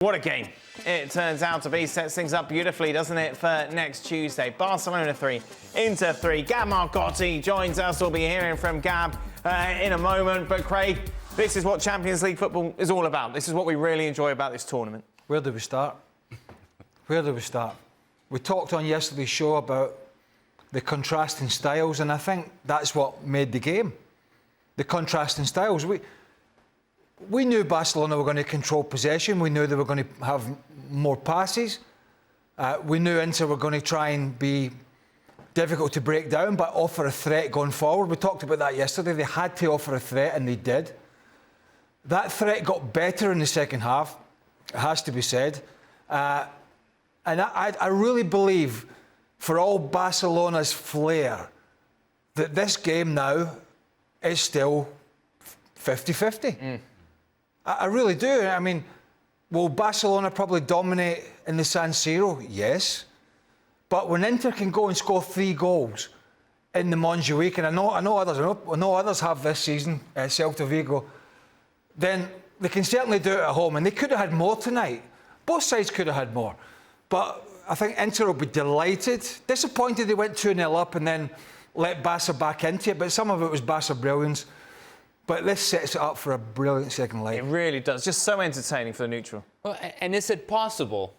What a game it turns out to be. Sets things up beautifully, doesn't it, for next Tuesday. Barcelona 3, Inter 3. Gab Marcotti joins us. We'll be hearing from Gab in a moment. But Craig, this is what Champions League football is all about. This is what we really enjoy about this tournament. Where do we start? Where do we start? We talked on yesterday's show about the contrasting styles, and I think that's what made the game. The contrasting styles. We knew Barcelona were going to control possession. We knew they were going to have more passes. We knew Inter were going to try and be difficult to break down, but offer a threat going forward. We talked about that yesterday. They had to offer a threat, and they did. That threat got better in the second half, it has to be said. And I really believe, for all Barcelona's flair, that this game now is still 50-50. I really do. I mean, will Barcelona probably dominate in the San Siro? Yes. But when Inter can go and score 3 goals in the Montjuic, and I know others have this season, Celta Vigo, then they can certainly do it at home. And they could have had more tonight. Both sides could have had more. But I think Inter will be delighted. Disappointed they went 2-0 up and then let Barca back into it. But some of it was Barca brilliance. But this sets it up for a brilliant second leg. It really does. Just so entertaining for the neutral. Well, and is it possible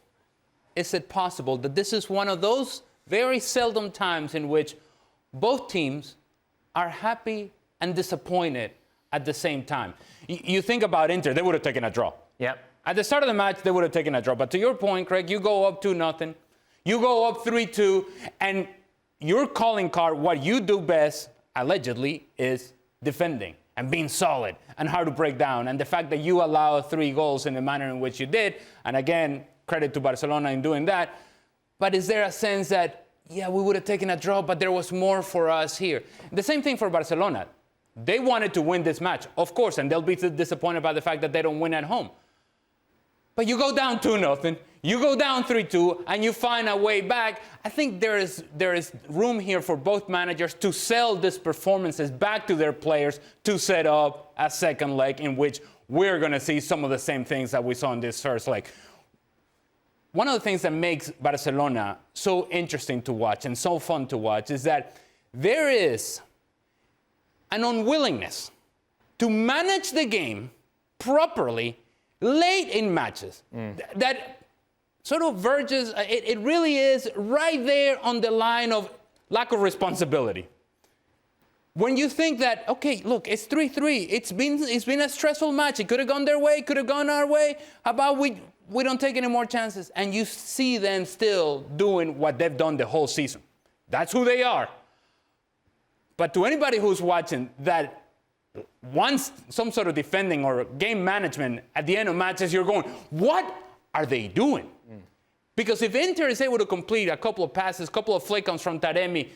that this is one of those very seldom times in which both teams are happy and disappointed at the same time? You think about Inter, they would have taken a draw. Yep. At the start of the match, they would have taken a draw. But to your point, Craig, you go up 2-0, you go up 3-2, and your calling card, what you do best, allegedly, is defending and being solid and hard to break down. And the fact that you allow 3 goals in the manner in which you did, and again, credit to Barcelona in doing that. But is there a sense that, yeah, we would have taken a draw, but there was more for us here? The same thing for Barcelona. They wanted to win this match, of course, and they'll be disappointed by the fact that they don't win at home. But you go down 2-0, you go down 3-2, and you find a way back. I think there is room here for both managers to sell these performances back to their players to set up a second leg in which we're going to see some of the same things that we saw in this first leg. One of the things that makes Barcelona so interesting to watch and so fun to watch is that there is an unwillingness to manage the game properly late in matches. That sort of verges, it really is right there on the line of lack of responsibility. When you think that, okay, look, it's 3-3. It's been a stressful match. It could have gone their way, could have gone our way. How about we don't take any more chances? And you see them still doing what they've done the whole season. That's who they are. But to anybody who's watching that wants some sort of defending or game management at the end of matches, you're going, what are they doing? Because if Inter is able to complete a couple of passes, a couple of flick-ons from Taremi,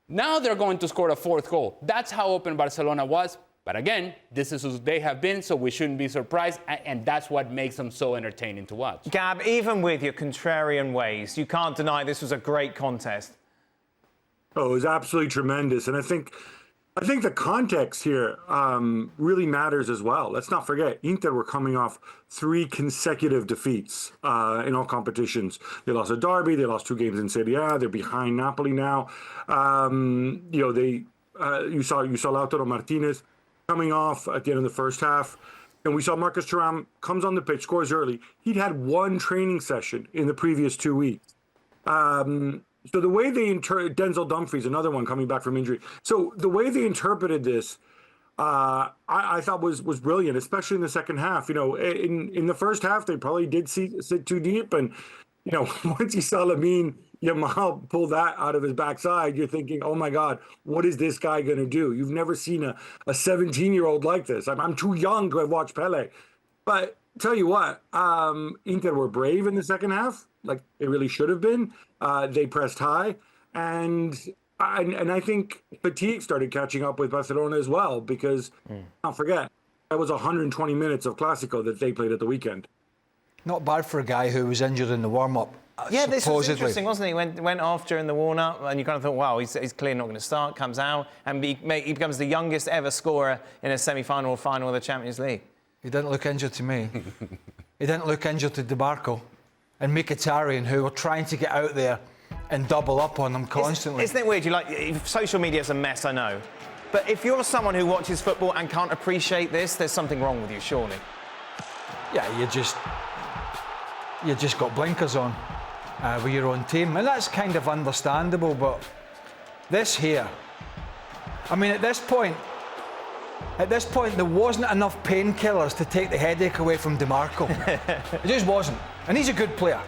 now they're going to score a 4th goal. That's how open Barcelona was. But again, this is who they have been, so we shouldn't be surprised. And that's what makes them so entertaining to watch. Gab, even with your contrarian ways, you can't deny this was a great contest. Oh, it was absolutely tremendous. And I think the context here really matters as well. Let's not forget, Inter were coming off 3 consecutive defeats in all competitions. They lost a derby, they lost 2 games in Serie A, they're behind Napoli now. You saw Lautaro Martinez coming off at the end of the first half. And we saw Marcus Thuram comes on the pitch, scores early. He'd had 1 training session in the previous 2 weeks. So the way they Denzel Dumfries, another one coming back from injury. So the way they interpreted this, I thought was brilliant, especially in the second half. You know, in the first half, they probably did sit too deep. And, you know, once you saw Lamine Yamal pull that out of his backside, you're thinking, oh, my God, what is this guy going to do? You've never seen a 17-year-old like this. I'm too young to have watched Pele. But tell you what, Inter were brave in the second half, like they really should have been. They pressed high, and I think fatigue started catching up with Barcelona as well, because don't forget, that was 120 minutes of Clásico that they played at the weekend. Not bad for a guy who was injured in the warm-up. Yeah, this was interesting, wasn't he? Went off during the warm-up, and you kind of thought, wow, he's clearly not going to start, comes out, and he becomes the youngest ever scorer in a semi-final or final of the Champions League. He didn't look injured to me. he didn't look injured to DeMarco and Mkhitaryan, who were trying to get out there and double up on them constantly. Isn't it weird? Social media's a mess, I know. But if you're someone who watches football and can't appreciate this, there's something wrong with you, surely. Yeah, you just got blinkers on with your own team, and that's kind of understandable. But this here, I mean, at this point, there wasn't enough painkillers to take the headache away from DeMarco. It just wasn't. And he's a good player.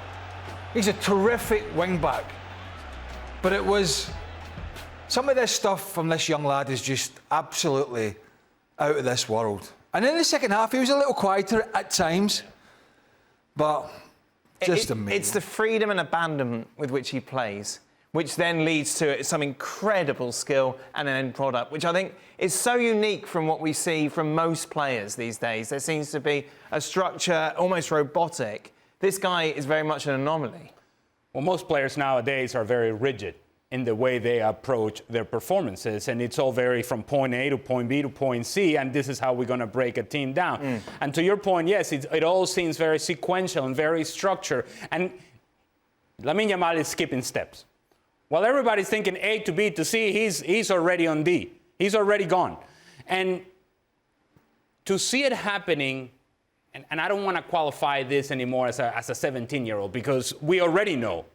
He's a terrific wing-back. But it was... Some of this stuff from this young lad is just absolutely out of this world. And in the second half, he was a little quieter at times. But just amazing. It's the freedom and abandonment with which he plays, which then leads to some incredible skill and an end product, which I think is so unique from what we see from most players these days. There seems to be a structure almost robotic. This guy is very much an anomaly. Well, most players nowadays are very rigid in the way they approach their performances, and it's all vary from point A to point B to point C, and this is how we're going to break a team down. And to your point, yes, it all seems very sequential and very structured, and Lamine Yamal is skipping steps. While everybody's thinking A to B to C, he's already on D. He's already gone. And to see it happening, and I don't want to qualify this anymore as a 17-year-old, because we already know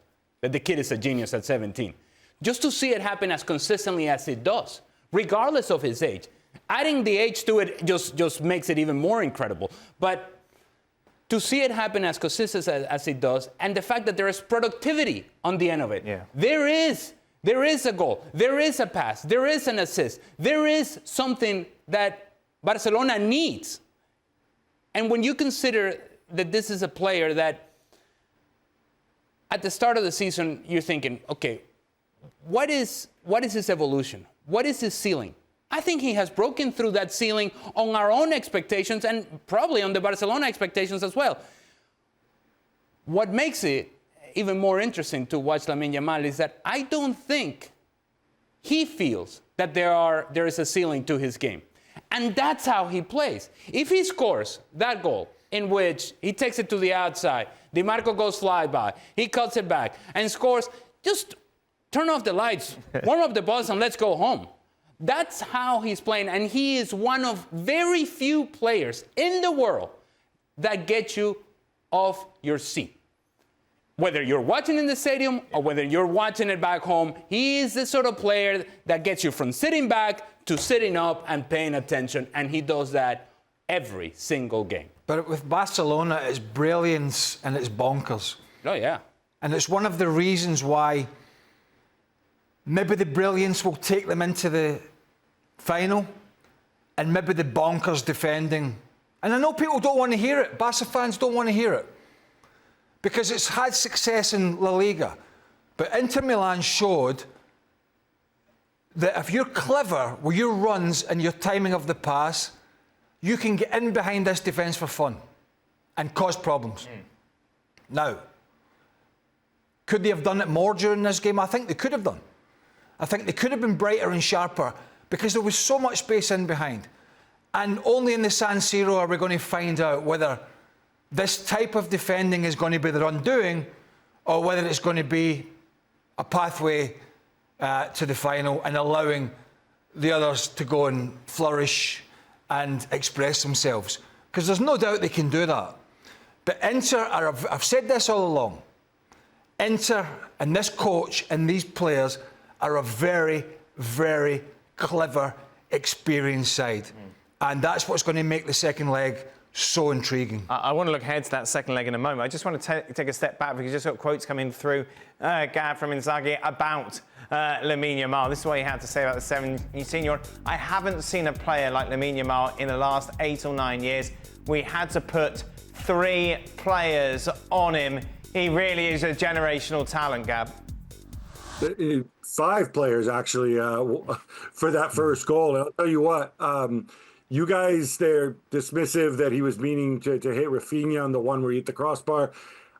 that the kid is a genius at 17. Just to see it happen as consistently as it does, regardless of his age. Adding the age to it just makes it even more incredible. But to see it happen as consistent as it does, and the fact that there is productivity on the end of it. Yeah. There is a goal, there is a pass, there is an assist, there is something that Barcelona needs. And when you consider that this is a player that at the start of the season, you're thinking, okay, what is his evolution? What is his ceiling? I think he has broken through that ceiling on our own expectations and probably on the Barcelona expectations as well. What makes it even more interesting to watch Lamine Yamal is that I don't think he feels that there is a ceiling to his game. And that's how he plays. If he scores that goal in which he takes it to the outside, DeMarco goes fly by, he cuts it back and scores, just turn off the lights, warm up the bus, and let's go home. That's how he's playing, and he is one of very few players in the world that get you off your seat. Whether you're watching in the stadium or whether you're watching it back home, he is the sort of player that gets you from sitting back to sitting up and paying attention, and he does that every single game. But with Barcelona, it's brilliance and it's bonkers. Oh, yeah. And it's one of the reasons why maybe the brilliance will take them into the final, and maybe the bonkers defending. And I know people don't want to hear it. Barca fans don't want to hear it, because it's had success in La Liga. But Inter Milan showed that if you're clever with your runs and your timing of the pass, you can get in behind this defence for fun and cause problems. Now, could they have done it more during this game? I think they could have done. I think they could have been brighter and sharper, because there was so much space in behind. And only in the San Siro are we going to find out whether this type of defending is going to be their undoing, or whether it's going to be a pathway to the final and allowing the others to go and flourish and express themselves. Because there's no doubt they can do that. But Inter I've said this all along, Inter and this coach and these players are a very, very clever, experienced side. And that's what's going to make the second leg so intriguing. I want to look ahead to that second leg in a moment. I just want to take a step back, because just got quotes coming through, Gab, from Inzaghi about Lamine Yamal. This is what he had to say about the 17-year-old. I haven't seen a player like Lamine Yamal in the last 8 or 9 years. We had to put 3 players on him. He really is a generational talent, Gab. 5 players, actually, for that first goal. And I'll tell you what, you guys, they're dismissive that he was meaning to hit Rafinha on the one where he hit the crossbar.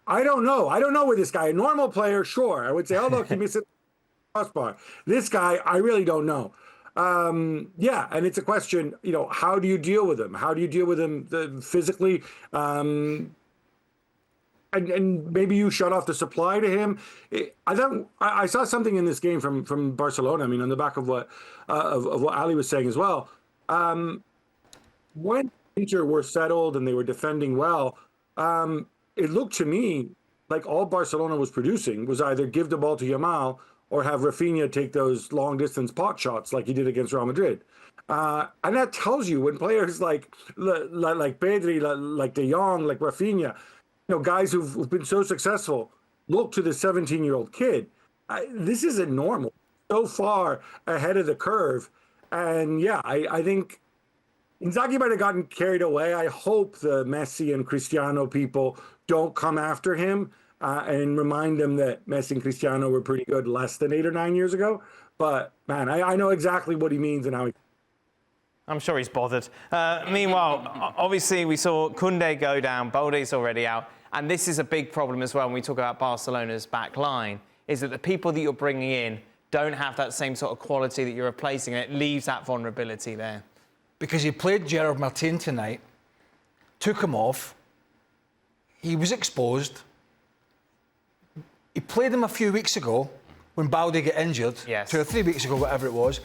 I don't know. I don't know with this guy. A normal player, sure. I would say, oh, look, he missed the crossbar. This guy, I really don't know. Yeah, and it's a question, how do you deal with him? How do you deal with him physically? and maybe you shut off the supply to him. I saw something in this game from Barcelona. I mean, on the back of what Ali was saying as well. When Inter were settled and they were defending well, it looked to me like all Barcelona was producing was either give the ball to Yamal or have Rafinha take those long distance pot shots like he did against Real Madrid. And that tells you when players like Pedri, like De Jong, like Rafinha, guys who've been so successful, look to the 17-year-old kid. This isn't normal. So far ahead of the curve. And yeah, I think Inzaghi might have gotten carried away. I hope the Messi and Cristiano people don't come after him and remind them that Messi and Cristiano were pretty good less than 8 or 9 years ago. But man, I know exactly what he means and how he. I'm sure he's bothered. Meanwhile, obviously we saw Koundé go down, Balde's already out, and this is a big problem as well when we talk about Barcelona's back line, is that the people that you're bringing in don't have that same sort of quality that you're replacing, and it leaves that vulnerability there. Because he played Gerard Martin tonight, took him off, he was exposed. He played him a few weeks ago when Balde got injured, yes. 2 or 3 weeks ago, whatever it was.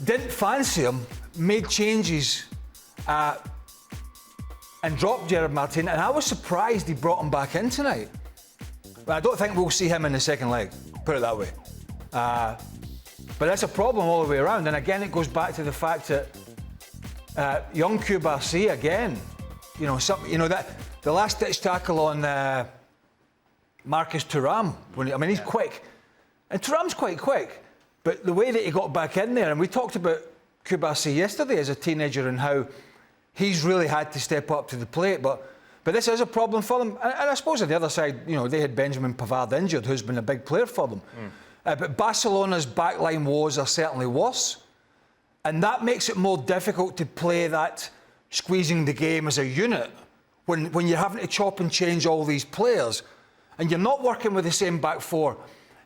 Didn't fancy him, made changes and dropped Gerard Martin, and I was surprised he brought him back in tonight. But I don't think we'll see him in the second leg, put it that way. But that's a problem all the way around, and again it goes back to the fact that young Cubarsí again, that the last-ditch tackle on Marcus Thuram, he's quick, and Thuram's quite quick. But the way that he got back in there, and we talked about Cubarsí yesterday as a teenager and how he's really had to step up to the plate. But this is a problem for them. And I suppose on the other side, they had Benjamin Pavard injured, who's been a big player for them. But Barcelona's backline woes are certainly worse. And that makes it more difficult to play that squeezing the game as a unit when you're having to chop and change all these players. And you're not working with the same back four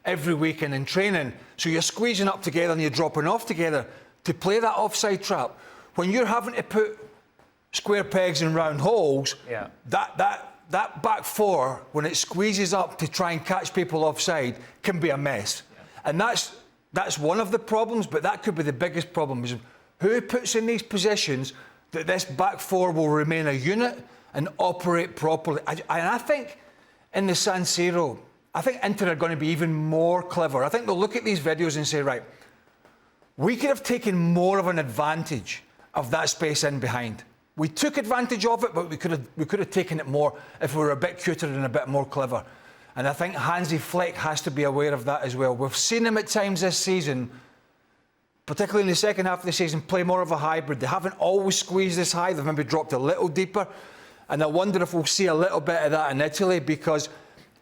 every weekend in training, so you're squeezing up together and you're dropping off together to play that offside trap. When you're having to put square pegs in round holes, that back four, when it squeezes up to try and catch people offside, can be a mess. And that's one of the problems, but that could be the biggest problem, is who puts in these positions that this back four will remain a unit and operate properly. And I think in the San Siro, I think Inter are going to be even more clever. I think they'll look at these videos and say, right, we could have taken more of an advantage of that space in behind. We took advantage of it, but we could have taken it more if we were a bit cuter and a bit more clever. And I think Hansi Flick has to be aware of that as well. We've seen him at times this season, particularly in the second half of the season, play more of a hybrid. They haven't always squeezed this high. They've maybe dropped a little deeper. And I wonder if we'll see a little bit of that in Italy, because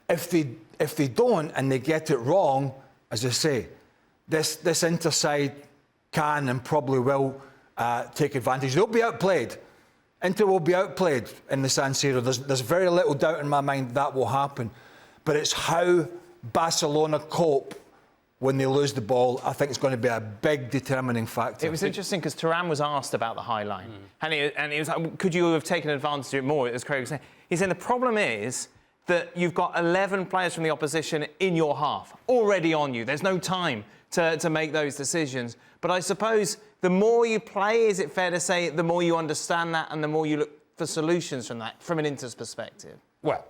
if they don't and they get it wrong, as I say, this Inter side can and probably will take advantage. They'll be outplayed. Inter will be outplayed in the San Siro. There's very little doubt in my mind that will happen. But it's how Barcelona cope when they lose the ball. I think it's going to be a big determining factor. It was interesting because Thuram was asked about the high line. And he was like, could you have taken advantage of it more, as Craig was saying. He said the problem is that you've got 11 players from the opposition in your half, already on you. There's no time to make those decisions. But I suppose the more you play, is it fair to say, the more you understand that and the more you look for solutions from that, from an Inter's perspective? Well,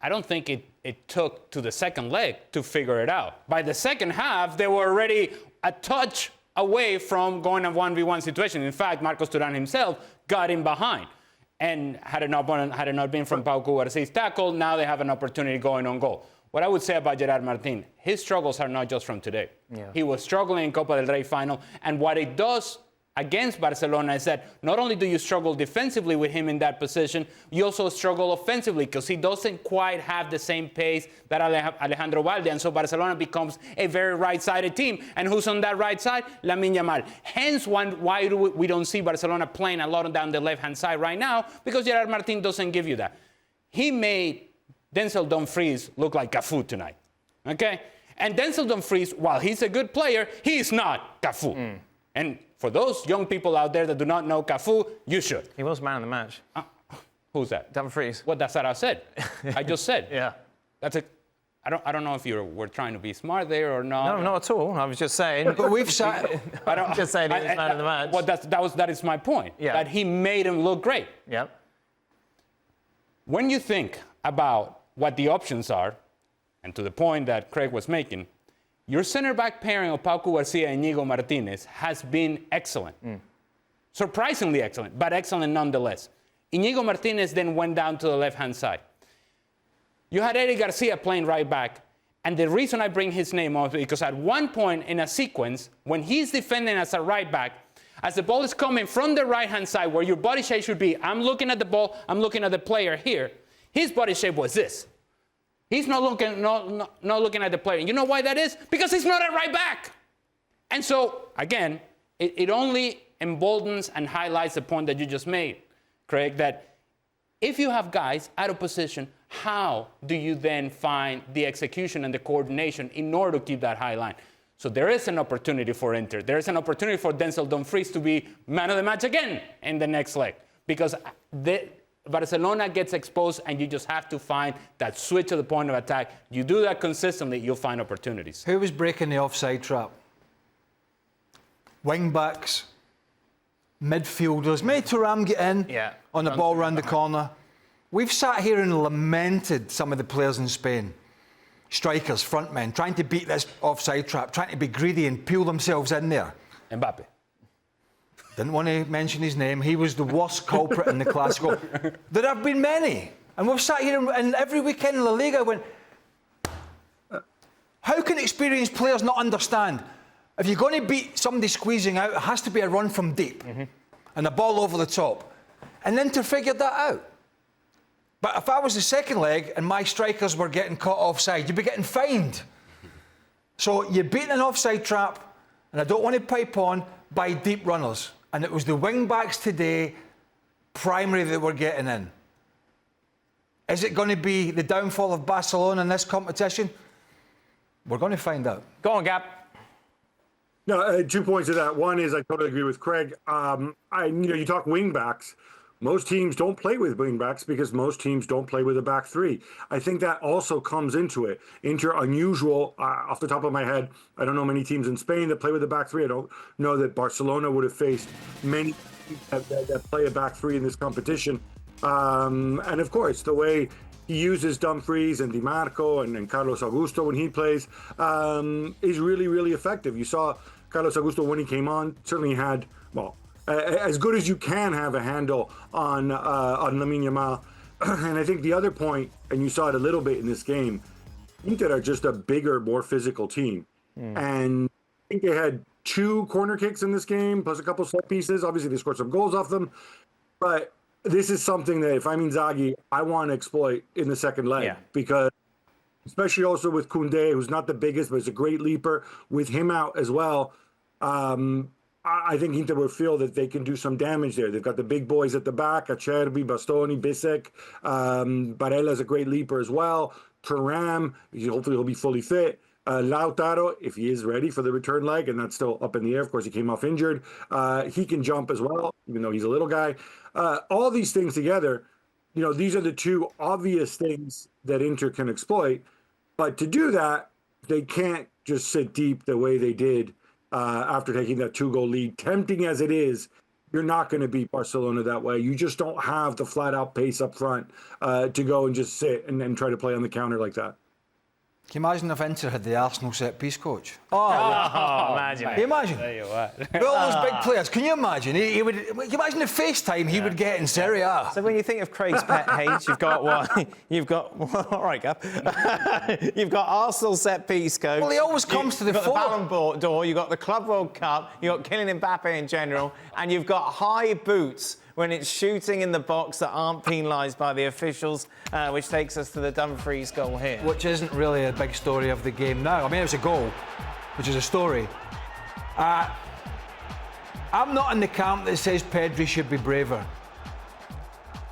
I don't think it took to the second leg to figure it out. By the second half, they were already a touch away from going a 1v1 situation. In fact, Marcos Thuram himself got in behind. And had it not been from Pau Cubarsí's tackle, now they have an opportunity going on goal. What I would say about Gerard Martin, his struggles are not just from today. Yeah. He was struggling in Copa del Rey final, and what it does against Barcelona is that not only do you struggle defensively with him in that position, you also struggle offensively because he doesn't quite have the same pace that Alejandro Balde, and so Barcelona becomes a very right-sided team. And who's on that right side? Lamine Yamal. Hence, why we don't see Barcelona playing a lot down the left-hand side right now, because Gerard Martin doesn't give you that. He made Denzel Dumfries look like Cafu tonight, okay? And Denzel Dumfries, while he's a good player, he's not Cafu. And for those young people out there that do not know Cafu, you should. He was man of the match. Who's that? Dumfries. Well, that's what I said. I just said. Yeah. I don't know if you were trying to be smart there or not. No, not at all. I was just saying. But we've sat. I'm just saying he was man of the match. Well, that is my point. Yeah. That he made him look great. Yep. When you think about what the options are, and to the point that Craig was making, your center back pairing of Pau Garcia and Íñigo Martínez has been excellent. Surprisingly excellent, but excellent nonetheless. Íñigo Martínez then went down to the left-hand side. You had Eric Garcia playing right back, and the reason I bring his name up is because at one point in a sequence, when he's defending as a right back, as the ball is coming from the right-hand side where your body shape should be, I'm looking at the ball, I'm looking at the player here. His body shape was this. He's not looking at the player. You know why that is? Because he's not a right back. And so, again, it only emboldens and highlights the point that you just made, Craig, that if you have guys out of position, how do you then find the execution and the coordination in order to keep that high line? So there is an opportunity for Inter. There is an opportunity for Denzel Dumfries to be man of the match again in the next leg. Because Barcelona gets exposed and you just have to find that switch at the point of attack. You do that consistently, you'll find opportunities. Who was breaking the offside trap? Wing backs, midfielders. Made Thuram get in on the ball round the corner. We've sat here and lamented some of the players in Spain. Strikers, front men, trying to beat this offside trap, trying to be greedy and peel themselves in there. Mbappe. Didn't want to mention his name. He was the worst culprit in the Clásico. There have been many. And we've sat here and every weekend in La Liga went, how can experienced players not understand? If you're going to beat somebody squeezing out, it has to be a run from deep and a ball over the top. And Inter figured that out. But if I was the second leg and my strikers were getting caught offside, you'd be getting fined. So you're beating an offside trap, and I don't want to pipe on, by deep runners. And it was the wing-backs today, primary, that were getting in. Is it going to be the downfall of Barcelona in this competition? We're going to find out. Go on, Gab. No, 2 points to that. One is I totally agree with Craig. You talk wing-backs. Most teams don't play with wing-backs because most teams don't play with a back three. I think that also comes into it. Inter unusual, off the top of my head, I don't know many teams in Spain that play with a back three. I don't know that Barcelona would have faced many that play a back three in this competition. And of course, the way he uses Dumfries and Di Marco and Carlos Augusto when he plays is really, really effective. You saw Carlos Augusto when he came on, certainly had, as good as you can have a handle on Lamine Yamal. And I think the other point, and you saw it a little bit in this game, Inter are just a bigger, more physical team. And I think they had 2 corner kicks in this game, plus a couple set pieces. Obviously, they scored some goals off them. But this is something that if I'm Inzaghi, I want to exploit in the second leg. Because especially also with Koundé, who's not the biggest, but is a great leaper, with him out as well, I think Inter will feel that they can do some damage there. They've got the big boys at the back, Acerbi, Bastoni, Bisek. Barella's a great leaper as well. Thuram, hopefully he'll be fully fit. Lautaro, if he is ready for the return leg, and that's still up in the air. Of course, he came off injured. He can jump as well, even though he's a little guy. All these things together, these are the 2 obvious things that Inter can exploit. But to do that, they can't just sit deep the way they did after taking that 2-goal lead. Tempting as it is, you're not going to beat Barcelona that way. You just don't have the flat-out pace up front to go and just sit and try to play on the counter like that. Can you imagine if Inter had the Arsenal set-piece coach? Imagine. Can you imagine? Tell you what. With all those big players, can you imagine? Can you imagine the FaceTime he would get in Serie A? So when you think of Craig's pet hate, you've got what? You've got all right, Gab. You've got Arsenal set piece coach. Well, he always comes to the fore. You've got the Ballon d'Or. You've got the Club World Cup. You've got Kylian Mbappe in general, and you've got high boots when it's shooting in the box that aren't penalised by the officials, which takes us to the Dumfries goal here. Which isn't really a big story of the game now. I mean, it was a goal, which is a story. I'm not in the camp that says Pedri should be braver,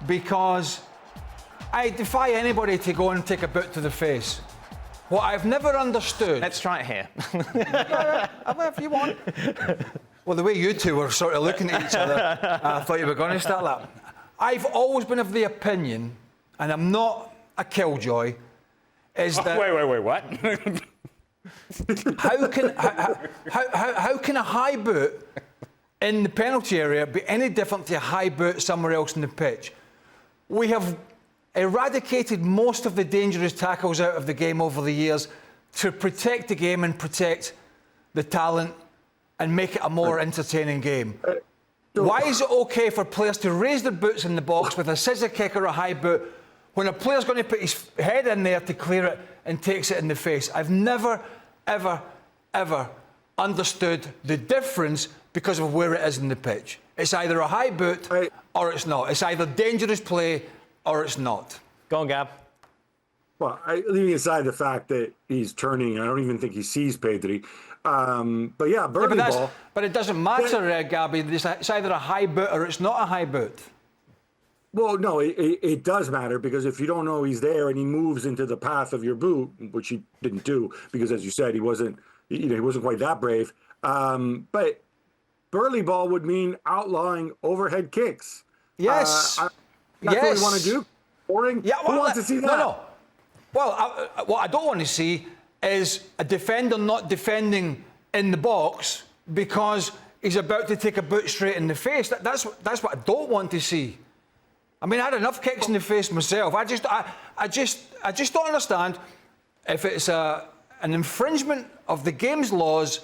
because I defy anybody to go and take a boot to the face. What I've never understood... Let's try it here. If you want. Well, the way you two were sort of looking at each other, I thought you were going to start that. I've always been of the opinion, and I'm not a killjoy, is that... Wait, what? How can a high boot in the penalty area be any different to a high boot somewhere else in the pitch? We have eradicated most of the dangerous tackles out of the game over the years to protect the game and protect the talent and make it a more entertaining game. Why is it okay for players to raise their boots in the box with a scissor kick or a high boot when a player's going to put his head in there to clear it and takes it in the face? I've never, ever, ever understood the difference because of where it is in the pitch. It's either a high boot or it's not. It's either dangerous play or it's not. Go on, Gab. Well, leaving aside the fact that he's turning, I don't even think he sees Pedri. But yeah, Burley ball. But it doesn't matter, Gabby. It's either a high boot or it's not a high boot. Well, no, it does matter, because if you don't know he's there and he moves into the path of your boot, which he didn't do, because as you said, he wasn't quite that brave. But Burley ball would mean outlawing overhead kicks. Yes. That's what we want to do. Boring. Yeah, well, who wants to see that? No. Well, what I don't want to see is a defender not defending in the box because he's about to take a boot straight in the face. That's what I don't want to see. I mean, I had enough kicks in the face myself. I just don't understand if it's an infringement of the game's laws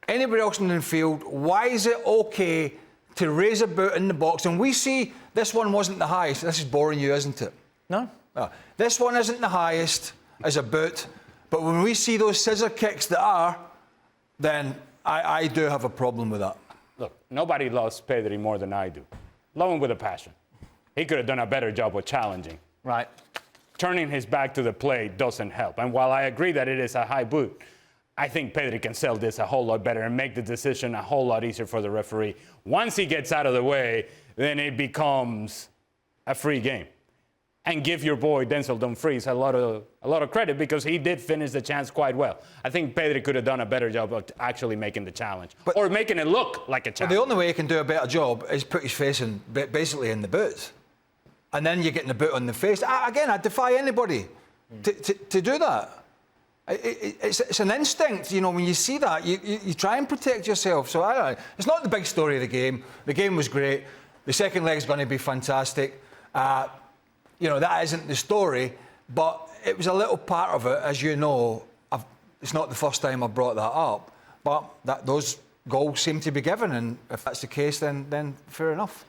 anywhere else in the field. Why is it okay to raise a boot in the box? And we see this one wasn't the highest. This is boring you, isn't it? No. This one isn't the highest as a boot, but when we see those scissor kicks that are, then I do have a problem with that. Look, nobody loves Pedri more than I do. Love him with a passion. He could have done a better job of challenging. Right. Turning his back to the play doesn't help. And while I agree that it is a high boot, I think Pedri can sell this a whole lot better and make the decision a whole lot easier for the referee. Once he gets out of the way, then it becomes a free game. And give your boy Denzel Dumfries a lot of credit, because he did finish the chance quite well. I think Pedri could have done a better job of actually making the challenge, or making it look like a challenge. The only way he can do a better job is put his face basically in the boot. And then you're getting the boot on the face. Again, I defy anybody to do that. It's an instinct, when you see that, you try and protect yourself. So I don't know. It's not the big story of the game. The game was great. The second leg's going to be fantastic. That isn't the story, but it was a little part of it, as you know. It's not the first time I've brought that up, but those goals seem to be given, and if that's the case, then fair enough.